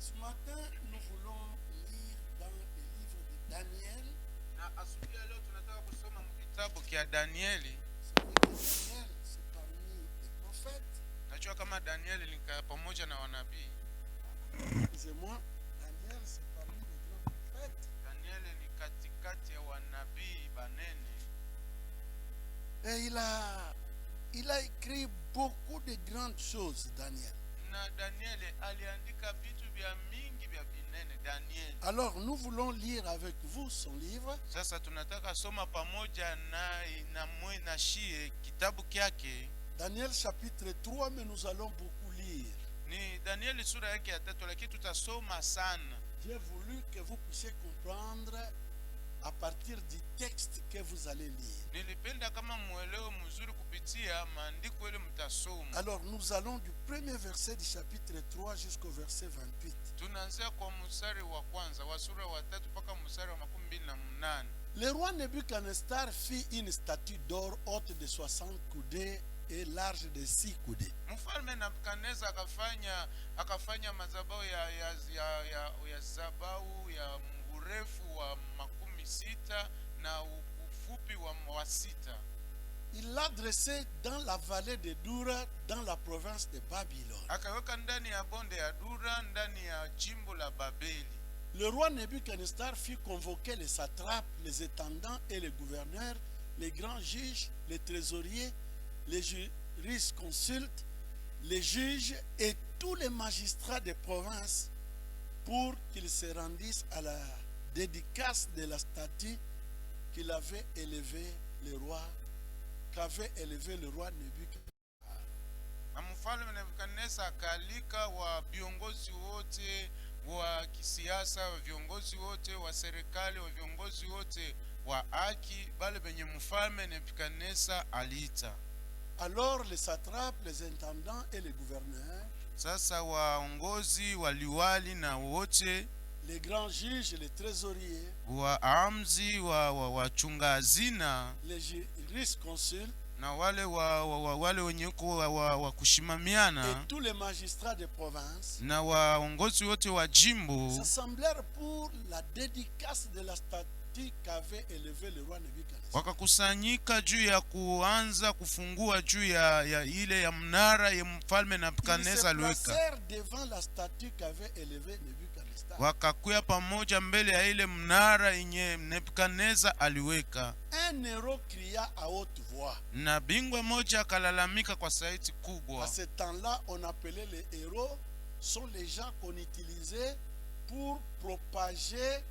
Ce matin, nous voulons lire dans le livre de Daniel. Na asubuhi ya leo tunataka kusoma kitabu kia Danieli. Daniel, c'est parmi les prophètes. Najua kama Danieli ni pamoja na wanabii. Excusez-moi, Daniel, c'est parmi les grands prophètes. Danieli ni katikati ya wanabii banene. Et il a écrit beaucoup de grandes choses, Daniel. Na Danieli aliandika vitu vya mingi vya binene Danieli. Alors, nous voulons lire avec vous son livre. Sasa tunataka soma pamoja na shie kitabu kyake. Daniel chapitre 3, mais nous allons beaucoup lire. Ni Danieli sura yake ya 3, lakini tutasoma sana. J'ai voulu que vous puissiez comprendre à partir du texte que vous allez lire. Nilipenda kama muelewe mzuri kupitia maandiko ile mtasoma. Alors nous allons du premier verset du chapitre 3 jusqu'au verset 28. Tunaanzia kwa mstari wa kwanza wa sura wa 3 mpaka mstari wa 28. Le roi Nebuchadnezzar fit une statue d'or haute de 60 coudées et large de 6 coudées. Mfalme Nebukadneza akafanya madhabahu ya zabau ya urefu wa 60 na ufupi wa 6. Il l'a dressé dans la vallée de Dura, dans la province de Babylone. Akaweka ndani ya bonde ya Dura, ndani ya jimbo la Babeli. Le roi Nebuchadnezzar fit convoquer les satrapes, les intendants et les gouverneurs, les grands juges, les trésoriers, les jurisconsultes, les juges et tous les magistrats des provinces pour qu'ils se rendissent à la dédicace de la statue qu'il avait élevée le roi, qu'avait élevé le roi Nebuchadnezzar. Mfalme Nebukadneza akalika wa viongozi wote wa kisiasa, wa viongozi wote wa serikali, wa viongozi wote wa haki, bale benye mfalme Nebukadneza aliita. Alors les satrapes, les intendants et les gouverneurs, sasa waongozi, waliwali na wote, les grands juges, les trésoriers, waamzi, wachunga hazina, les jurisconsultes, na wale wenye wa kushimamiana, et tous les magistrats de province, na waongozi wote wa jimbo s'assemblèrent pour la dédicace de la statue qu'avait élevé le roi Nebuchadnezzar. Wakakusanyika juu ya kuanza kufungua juu ya ile ya mnara ya mfalme Nebukadneza aliweka. Ils se placèrent devant la statue qu'avait élevé Nebuchadnezzar. Wakakuya pamoja mbele ya ile mnara yenye Nebukadneza aliweka. Un héros cria à haute voix. Na bingwa moja akalalamika kwa sauti kubwa. À ce temps-là, on appelait les héros, sont les gens qu'on utilisait pour propager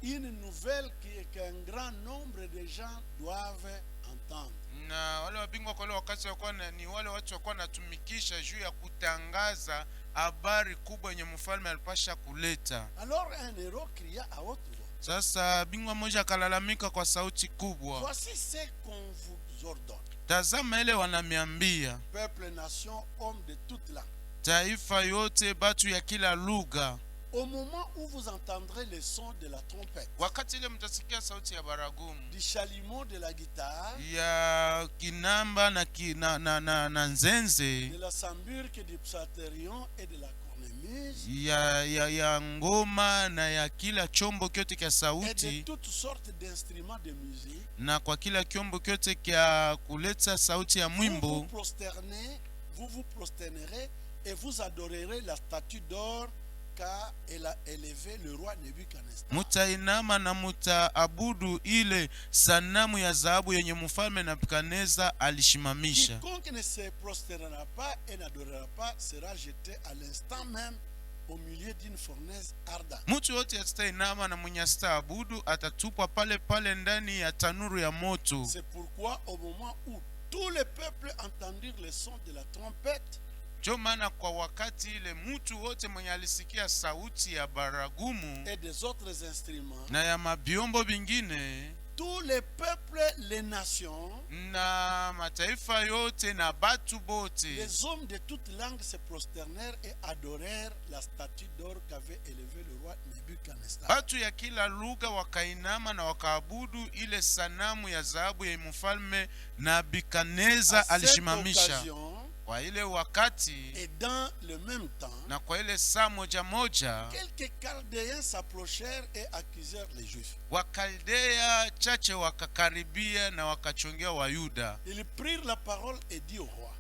une nouvelle qu'un grand nombre de gens doivent entendre. Na wale wabingwa kwa wakati walikuwa ni wale watu walikuwa natumikisha juu ya kutangaza habari kubwa yenye mfalme alipasha kuleta. Alors un héros cria à haute voix. Sasa bingwa moja akalalamika kwa sauti kubwa. Voici ce qu'on vous ordonne. Tazama ile wanamiambia. Peuple, nation, homme de toute langue. Taifa yote, batu ya kila lugha. Au moment où vous entendrez le son de la trompette, wakati ile mtasikia sauti ya baragumu, du chalumeau de la guitare, ya kinamba na nzenze, de la samburque, du psalterion et de la cornemuse, ya ngoma na ya kila chombo kyote kya sauti, et de toutes sortes d'instruments de musique, na kwa kila chombo kyote kya kuleta sauti ya mwimbo, vous vous prosternerez et vous adorerez la statue d'or car elle a élevé le roi Nebuchadnezzar. Mutainama na mutaabudu ile sanamu ya dhahabu yenye mfalme Nebukadneza alishimamisha. Quiconque ne se prosternera pas et n'adorera pas sera jeté à l'instant même au milieu d'une fournaise ardente. Mtu yote asitainama na mwenye asitaabudu atatupwa pale pale ndani ya tanuru ya moto. C'est pourquoi au moment où tous les peuples entendirent le son de la trompette, ndio maana kwa wakati ile mtu wote mwenye alisikia sauti ya baragumu et des autres instruments, na ya mabiombo bingine, tous les peuples, les nations, na mataifa yote na batu bote, les hommes de toute langue se prosternèrent et adorèrent la statue d'or qu'avait élevé le roi Nebuchadnezzar. Batu ya kila lugha wakainama na wakaabudu ile sanamu ya dhahabu ya mfalme Nebukadneza alishimamisha. kwa ile wakati Et dans le même temps, na kwa ile saa moja moja quelques Chaldéens s'approchèrent et accusèrent les Juifs. Wakaldea chache wakakaribia na wakachongea Wayuda. Ils prirent la parole et dit au roi,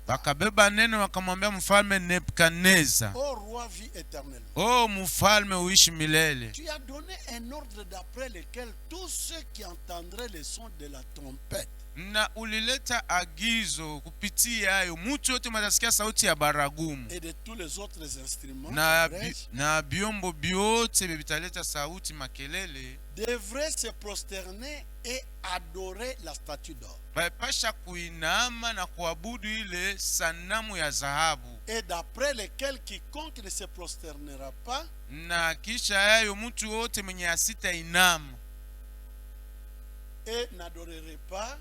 wakabeba neno wakamwambia mfalme Nebukadneza, ô roi, vis éternellement. O mfalme uishi milele. Tu as donné un ordre d'après lequel tous ceux qui entendraient le son de la trompette na ulileta agizo kupitia hayo mtu yote matasikia sauti ya baragumu et de tous les autres instruments na biombo biote bitaleta sauti makelele devraient se prosterner et adorer la statue d'or. Bapasha kuinama na kuabudu ile sanamu ya dhahabu. Et d'après lequel quiconque ne se prosternera pas na kisha hayo mtu wote mwenye asita inama et n'adorerait pas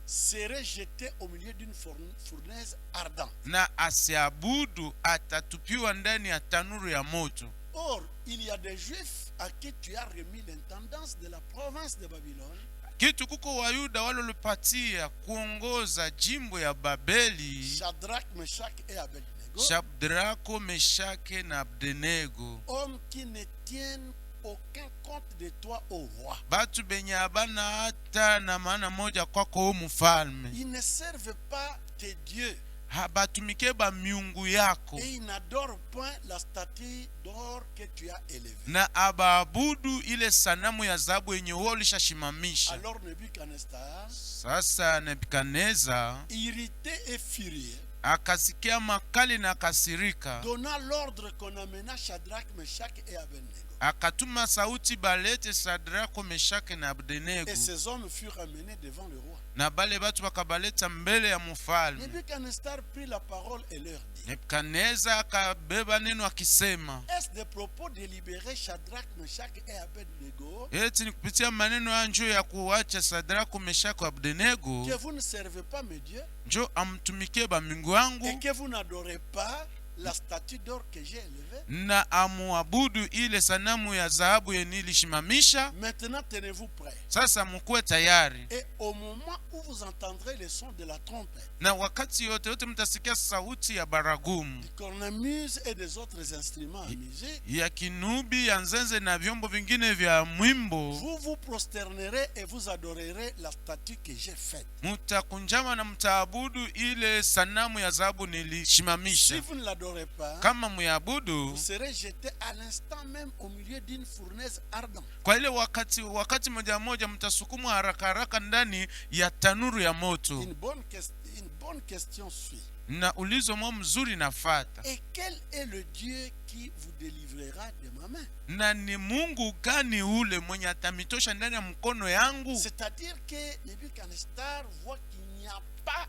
serait jeté au milieu d'une fournaise ardente. Na asiabudu atatupiwa ndani ya tanuru ya moto. Or, il y a des Juifs à qui tu as remis l'intendance de la province de Babylone. Kitu kuko Wayuda walolopatia kuongoza jimbo ya Babeli, Shadrach, Meshach et Abednego. Shadrako, Meshake na Abednego. Hommes qui ne tiennent aucun compte de toi, ô roi. Batu benye abana hata na maana moja kwako mfalme. Ils ne servent pas tes dieux. Habatumike ba miungu yako. Et ils n'adorent point la statue d'or que tu as élevée. Na abaabudu ile sanamu ya dhahabu yenye wewe ulishashimamisha. Alors Nebukadnezar, sasa Nebukadneza, irrité et furieux, akasikia makali na kasirika, donna l'ordre qu'on amena Shadrach, Meshach et Abednego. Akatuma sauti balete Shadrako, Meshake na Abednego. Et ces hommes furent amenés devant le roi. Na bale batu bakabaleta mbele ya mfalme. Nebukadnezar prit la parole et leur dit, Nebukadneza akabeba neno akisema, est-ce des propos délibérés Shadrach, Meshach et Abednego eti ni kupitia maneno ya njoo ya kuacha Shadrako, Meshake na Abednego que vous ne servez pas mes dieux njoo amtumikie ba mingu wangu et que vous n'adorez pas la statue d'or que j'ai élevée? na amuabudu ile sanamu ya dhahabu yenye nilishimamisha? Maintenant tenez-vous prêts. Sasa mkuwe tayari. Et au moment où vous entendrez le son de la trompette, na wakati yote mtasikia sauti ya baragumu, du cornemuse et des autres instruments à musique, ya kinubi, ya nzenze na vyombo vingine vya mwimbo, vous vous prosternerez et vous adorerez la statue que j'ai faite. mutakunjama na mtaabudu ile sanamu ya dhahabu nilishimamisha. Si vous ne l'adorez pas, Kama muyabudu, vous serez jeté à l'instant même au milieu d'une fournaise ardente. kwa ile wakati moja moja mtasukumwa haraka ndani ya tanuru ya moto. Une bonne question suit. Na ulizo mwa mzuri nafata. Et quel est le Dieu qui vous délivrera de ma main? Na ni Mungu gani ule mwenye atamitosha ndani ya mkono yangu? C'est-à-dire que Nebukadnezar voit qu'il n'y a pas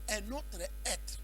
un autre être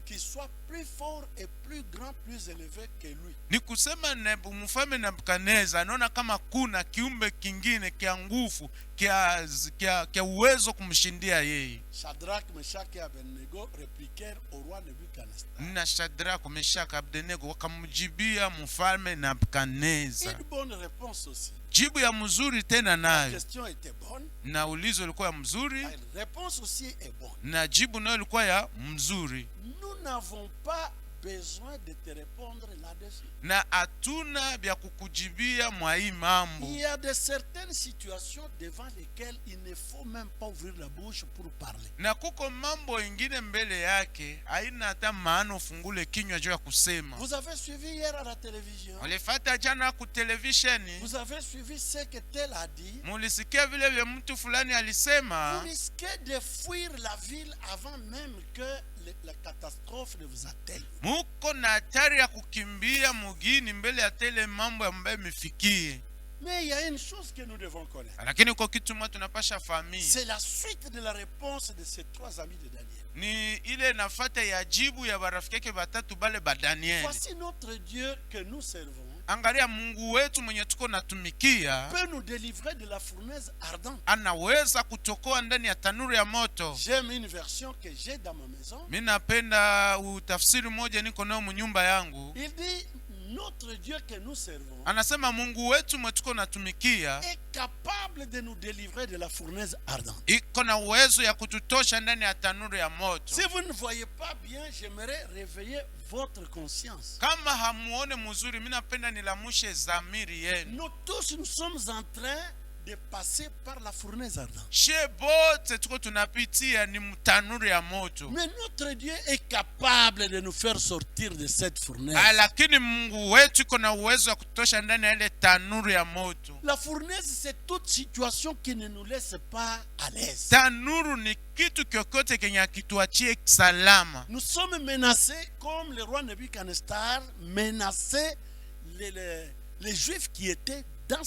qui soit plus fort et plus grand, plus élevé que lui. Ni kusema mfalme Nebukadneza anaona kama kuna kiumbe kingine kia nguvu kia uwezo kumshindia yeye. Shadrach, Meshach et Abednego répliquèrent au roi Nebukadnezar. Na Shadrach, Meshach, Abednego wakamjibia mfalme Nebukadneza. Une bonne réponse aussi. Jibu ya mzuri tena La nayo. question était bonne. Na ulizo ilikuwa ya mzuri. La réponse aussi est bonne. Na jibu nayo ilikuwa ya mzuri. Nous n'avons pas besoin de te répondre là-dessus. Na hatuna vya kukujibia mwa hii mambo. Il y a de certaines situations devant lesquelles il ne faut même pas ouvrir la bouche pour parler. Na kuko mambo ingine mbele yake haina hata maana ufungule kinywa juu ya kusema. Vous avez suivi hier à la télévision. Ulifata jana ku televisheni. Vous avez suivi ce que tel a dit. Mulisikia vile vya mtu fulani alisema. Vous risquez de fuir la ville avant même que la catastrophe ne vous atteigne. Muko na hatari ya kukimbia mugini mbele ya tele mambo ambayo imefikie. Mais il y a une chose que nous devons connaître. Lakini kwa kitu mwa tunapasha fahamu. C'est la suite de la réponse de ces trois amis de Daniel. Ni ile nafata ya jibu ya barafiki yake batatu bale ba Daniel. Voici notre Dieu que nous servons. Angalia Mungu wetu mwenye tuko natumikia peut nous délivrer de la fournaise ardente. Anaweza kutokoa ndani ya tanuru ya moto. J'aime une version que j'ai dans ma maison. Mimi napenda utafsiri moja niko nao mnyumba yangu. Il dit notre Dieu que nous servons Anasema Mungu wetu mwetuko natumikia est capable de nous délivrer de la fournaise ardente. iko na uwezo ya kututosha ndani ya tanuru ya moto. Si vous ne voyez pas bien, j'aimerais réveiller votre conscience. Kama hamuone mzuri, mimi napenda nilamushe zamiri yenu. Nous tous, nous sommes en train de passer par la fournaise ardente. She bote tuko tunapitia ni mtanuru ya moto. Mais notre Dieu est capable de nous faire sortir de cette fournaise. Lakini Mungu wetu iko na uwezo wa kutosha ndani ya ile tanuru ya moto. La fournaise, c'est toute situation qui ne nous laisse pas à l'aise. Tanuru ni kitu kyokote kenye kituachie salama. Nous sommes menacés comme le roi Nebuchadnezzar menaçait les Juifs qui étaient dans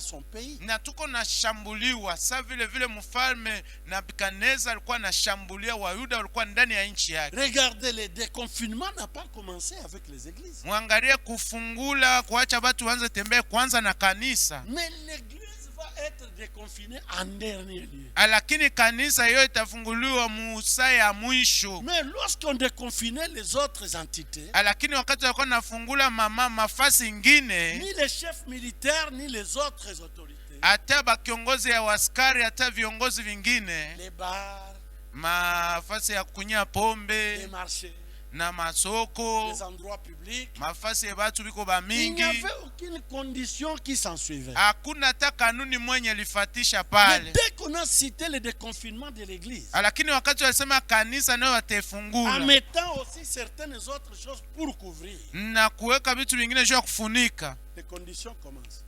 son pays. Na tuko na shambuliwa sa vile mfalme Nebukadnezar alikuwa na shambulia Wayuda walikuwa ndani ya nchi yake. Regardez, le déconfinement n'a pas commencé avec les églises. Muangalie kufungula kuacha watu waanze tembea kwanza na kanisa. Mais l'église va être déconfinée en dernier lieu. Lakini kanisa hiyo itafunguliwa musa ya mwisho. Mais lorsqu'on déconfinait les autres entités, Lakini wakati walikuwa nafungula mafasi ingine, ni les chefs militaires ni les autres autorités, hata bakiongozi ya waskari hata viongozi vingine, les bars, mafasi ya kunywa pombe, les marchés, na masoko, les endroits publics, mafasi ya watu biko ba il mingi, n'y avait aucune condition qui s'en suivait. hakuna hata kanuni mwenye lifatisha Mais pale. dès qu'on a cité le déconfinement de l'église, Lakini wakati walisema kanisa nayo en watefungula mettant aussi certaines autres choses pour couvrir, na kuweka vitu vingine juu ya kufunika, les conditions commencent.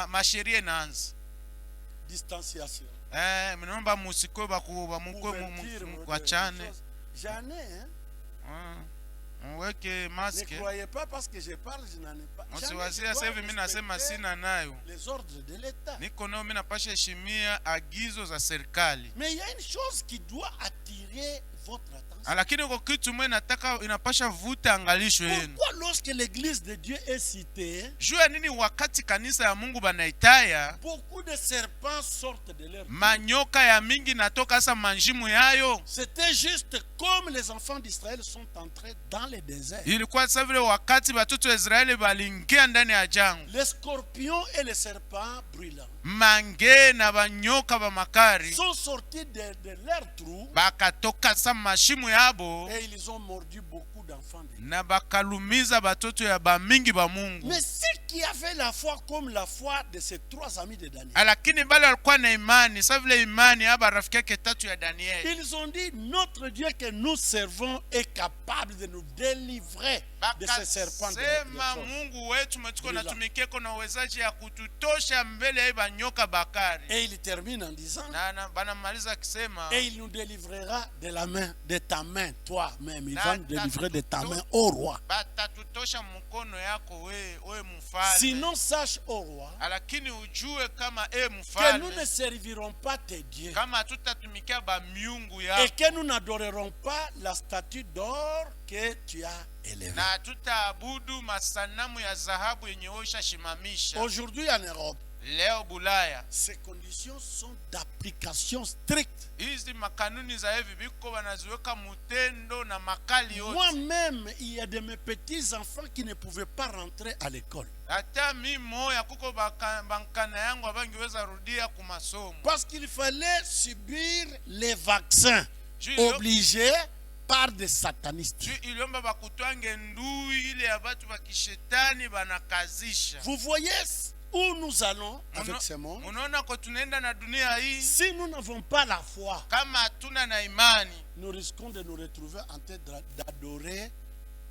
masheria inaanza. Distanciation, Mnaomba musikwe ouverture, kuachane. j'en ai, hein? Mweke Ne maske. croyez pas parce que je parle, je n'en ai pas. J'en ai, Msiwazia je sasa dois hivi mimi nasema respecter sina nayo. les ordres de l'État. Niko nao mimi napasha heshimia agizo za serikali. Mais il y a une chose qui doit attirer votre attention. Lakini uko kitu mwe nataka inapasha vuta angalisho yenu. Pourquoi lorsque l'église de Dieu est citée, Jua nini wakati kanisa ya Mungu banaitaya, beaucoup de serpents sortent de leur vie? manyoka ya mingi natoka hasa manjimu yayo. C'était juste comme les enfants d'Israël sont entrés dans le désert. Ilikuwa sasa vile wakati watoto wa Israeli balingia ndani ya jangwa. Les scorpions et les serpents brûlants Mange na banyoka ba makari sont sortis de leur trou bakatoka sa mashimu yabo et ils ont mordu beaucoup d'enfants de Dieu. na bakalumiza batoto ya ba mingi ba Mungu. Mais ceux qui avaient la foi comme la foi de ces trois amis de Daniel, Lakini bale walikuwa na imani sa vile imani ya rafiki yake tatu ya Danieli. ils ont dit notre Dieu que nous servons est capable de nous délivrer de ces serpents. Sema Mungu wetu mwetuko natumikia kuna uwezaji ya kututosha mbele ya banyoka bakari. Et il termine en disant, Na banamaliza akisema, et il nous délivrera de la main, de ta main, toi-même. Il va nous délivrer de ta main, ô roi. batatutosha mkono yako we mfalme. Sinon, sache, ô roi, Lakini ujue kama que nous mfalme, ne servirons pas tes dieux kama tutatumikia ba miungu et yako que nous n'adorerons pas la statue d'or que tu as élevée. na tutaabudu masanamu ya dhahabu yenye osha shimamisha. Aujourd'hui en Europe, Leo Bulaya, ces conditions sont d'application stricte. hizi makanuni za hivi biko wanaziweka mutendo na makali yote. Moi-même, il y a de mes petits-enfants qui ne pouvaient pas rentrer à l'école. Hata mimi moya kuko bankana yangu abangiweza rudia ku masomo. Parce qu'il fallait subir les vaccins Juu obligés par des satanistes. iliomba bakutwange ndui ile ya batu bakishetani banakazisha. Vous voyez où nous allons avec ce monde? Unaona kwa tunaenda na dunia hii, Si nous n'avons pas la foi, kama hatuna na imani, nous risquons de nous retrouver en train d'adorer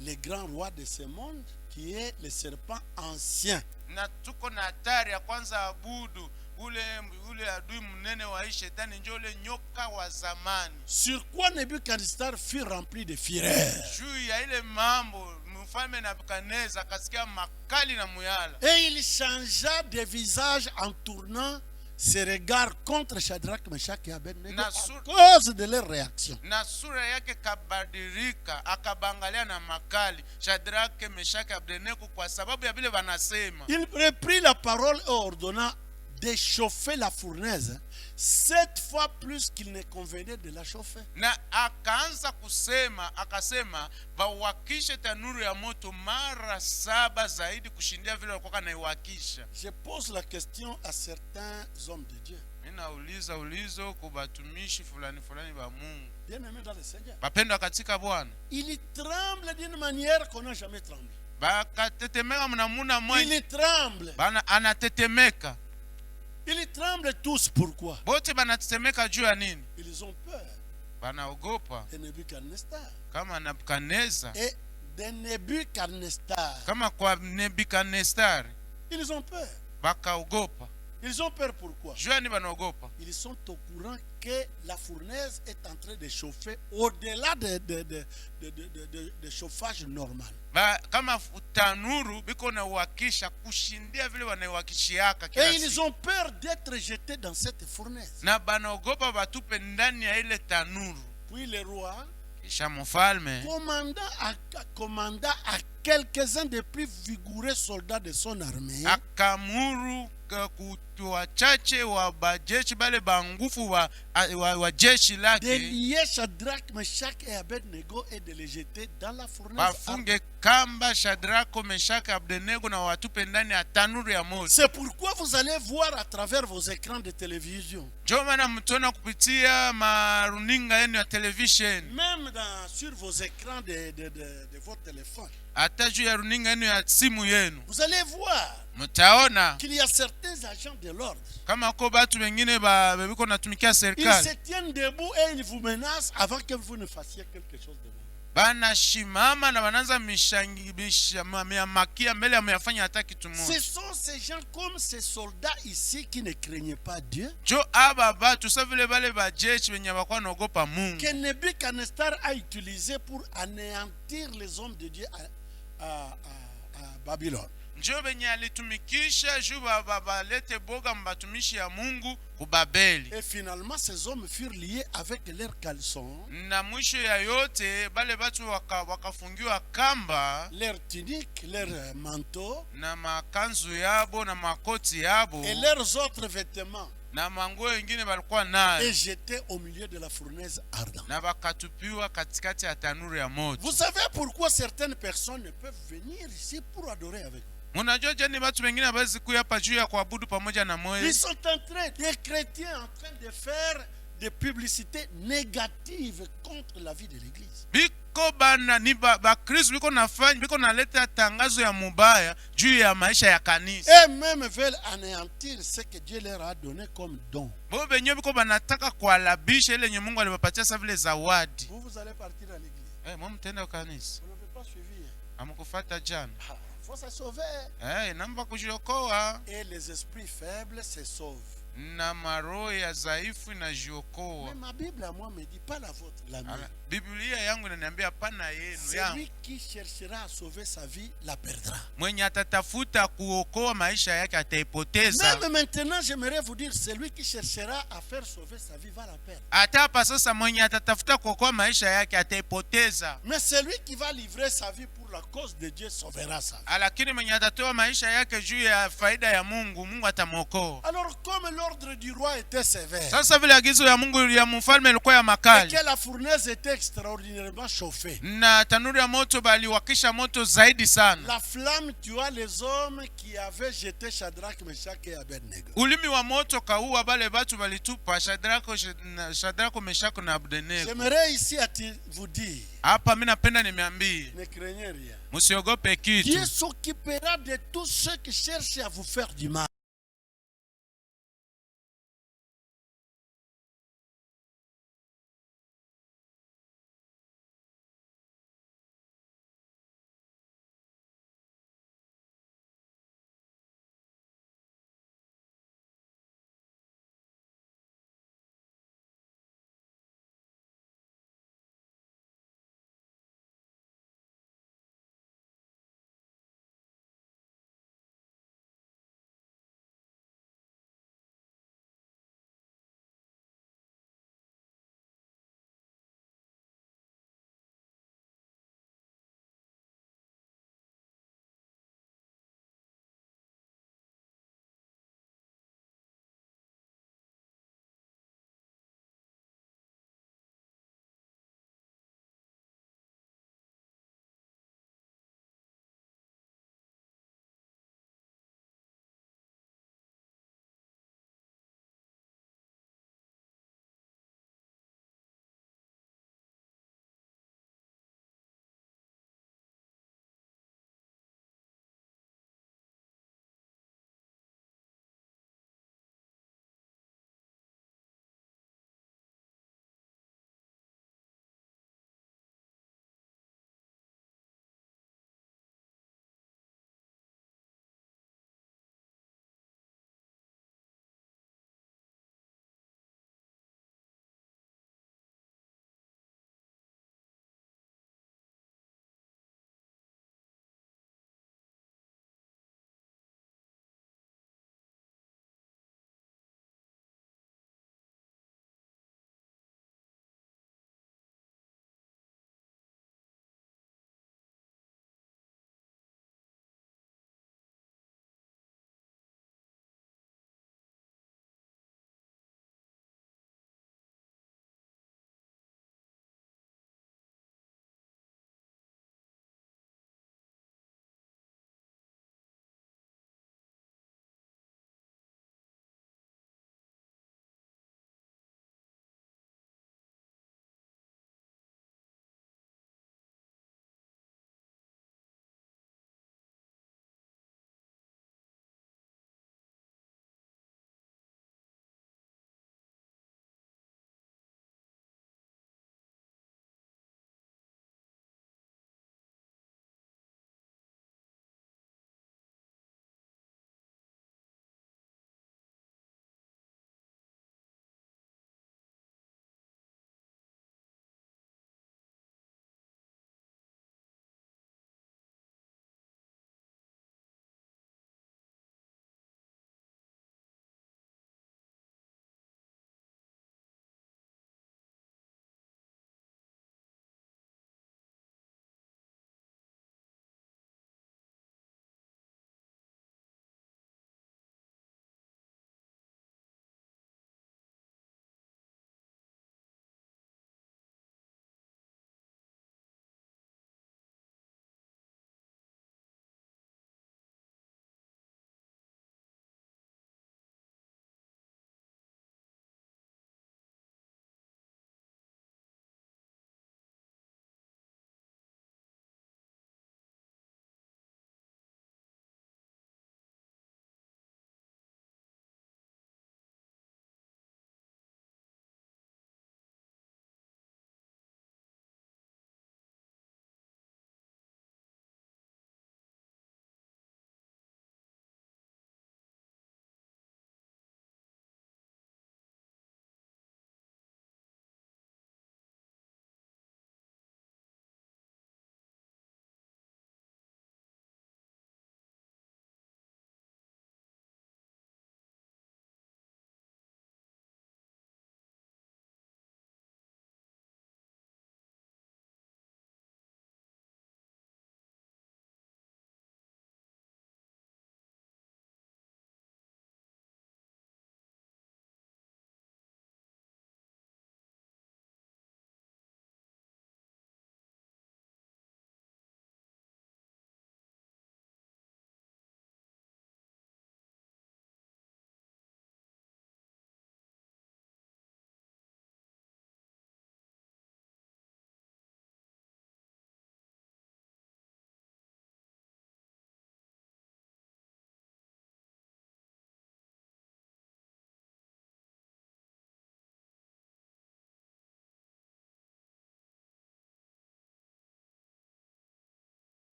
le grand roi de ce monde qui est le serpent ancien. na tuko na hatari ya kwanza abudu ule adui mnene wa hii shetani, ndio ule nyoka wa zamani. Sur quoi Nebuchadnezzar fut rempli de fureur. Juu ya ile mambo mfalme Nebukadneza akasikia makali na muyala, Et il changea de visage en tournant ses regards contre Shadrach, Meshach et Abednego à cause de leur réaction. na sura yake kabadilika, akabangalia na makali Shadrach, Meshach, Abednego kwa sababu ya vile wanasema. Il reprit la parole et ordonna de chauffer la fournaise 7 fois plus qu'il ne convenait de la chauffer. Na akaanza akasema bawakishe tanuru ya moto mara 7 zaidi kushindia vile walikuwa naiwakisha. Je pose la question à certains hommes de Dieu. Ninauliza ulizo kwa batumishi fulani ba Mungu. Bien-aimés dans le Seigneur. Bapendwa katika Bwana. Il tremble d'une manière qu'on n'a jamais tremblé. Bakatetemeka mnamuna mwenye. Il tremble. Bana anatetemeka. Ils tremblent tous. Pourquoi? Bote banatetemeka juu ya nini? Ils ont peur. Banaogopa. De Nebuchadnezzar. Kama Nebukadneza. Et de Nebuchadnezzar. Kama kwa Nebukadnezzar. Ils ont peur. Bakaogopa. Ils ont peur pourquoi? Juu ya nini banaogopa? Ils sont au courant que la fournaise est en train de chauffer au-delà de chauffage normal. Kama tanuru biko na uwakisha kushindia vile wanaiwakishiaka kila Et siku. ils ont peur d'être jetés dans cette fournaise. Na banaogopa batupe ndani ya ile tanuru. Puis le roi Kisha mfalme commanda à quelques-uns des plus vigoureux soldats de son armée akamuru kutu wachache wa bajeshi bale bangufu wa jeshi de lake lier Shadrach, Meshach et Abednego et de les jeter dans la fournaise. bafunge kamba Shadrako, Meshach, Abednego na watupe ndani ya tanuru ya moto. C'est pourquoi vous allez voir à travers vos écrans de télévision, Ndio maana mtona kupitia maruninga yenu ya television, même sur vos écrans de vos téléphones, hata juu ya runinga yenu ya simu yenu, vous allez voir mtaona qu'il y a certains agents de l'ordre. kama ko batu wengine biko natumikia Ils serikali se tiennent debout et ils vous menacent avant que vous ne fassiez quelque chose de bon. bana shimama na bananza makia mbele ameyafanya hata kitu Ce moja. sont ces gens comme ces soldats ici qui ne craignaient pas Dieu, Jo aba batu sa vile bale bajeshi wenye bakwa naogopa Mungu que Nebuchadnezzar a utilisé pour anéantir les hommes de Dieu à Babylone. njo benye alitumikisha juu balete boga mbatumishi ya Mungu kubabeli. Et finalement, ces hommes furent liés avec leurs caleçons, Na mwisho ya yote bale batu wakafungiwa kamba leurs tuniques, leurs manteaux na makanzu yabo na makoti yabo et leurs autres vêtements na manguo wengine balikuwa nayo et jetés au milieu de la fournaise ardente. na bakatupiwa katikati ya tanuru ya moto. Vous savez pourquoi certaines personnes ne peuvent venir ici pour adorer avec vous? Munajua jani batu wengine hawezi kuja hapa juu ya kuabudu pamoja na Ils moyo. sont en train, des chrétiens en train de faire des publicités négatives contre la vie de l'église. Biko bana ni Kristo biko nafanya biko naleta tangazo ya mubaya juu ya maisha ya kanisa. Eux-mêmes veulent anéantir ce que Dieu leur a donné comme don. Bo benye biko banataka kualabisha ile nye Mungu aliwapatia sa vile zawadi. Vous allez partir à l'église. Mwa mtenda kanisa. Vous n'avez pas suivi. Amkufuata jana. Il faut se sauver. Namba kujiokoa. Et les esprits faibles se sauvent. Na maroho ya dhaifu Mais inajiokoa. ma Bible à moi me dit pas la vôtre, la mienne. Biblia yangu inaniambia hapana yenu yangu. Celui qui cherchera à sauver sa vie la perdra. Mwenye atatafuta kuokoa maisha yake ataipoteza. Même maintenant, j'aimerais vous dire, celui qui cherchera à faire sauver sa vie va la perdre. Hata hapa sasa mwenye atatafuta kuokoa maisha yake ataipoteza. Mais celui qui va livrer sa vie pour la cause de Dieu sauvera sa vie. Lakini mwenye atatoa maisha yake juu ya faida ya Mungu, Mungu atamwokoa. Alors comme l'ordre du roi était sévère, Sasa vile agizo ya Mungu ya mfalme ilikuwa ya et makali, que la fournaise était extraordinairement chauffée, na tanuru ya moto baliwakisha moto zaidi sana, la flamme tua les hommes qui avaient jeté Shadrach, Meshach et Abednego. ulimi wa moto kaua bale batu balitupa Shadrako, Meshach na Abednego. J'aimerais ici vous dire, Hapa mimi napenda nimeambie, ne craignez rien. msiogope kitu. Dieu s'occupera de tous ceux qui cherchent à vous faire du mal.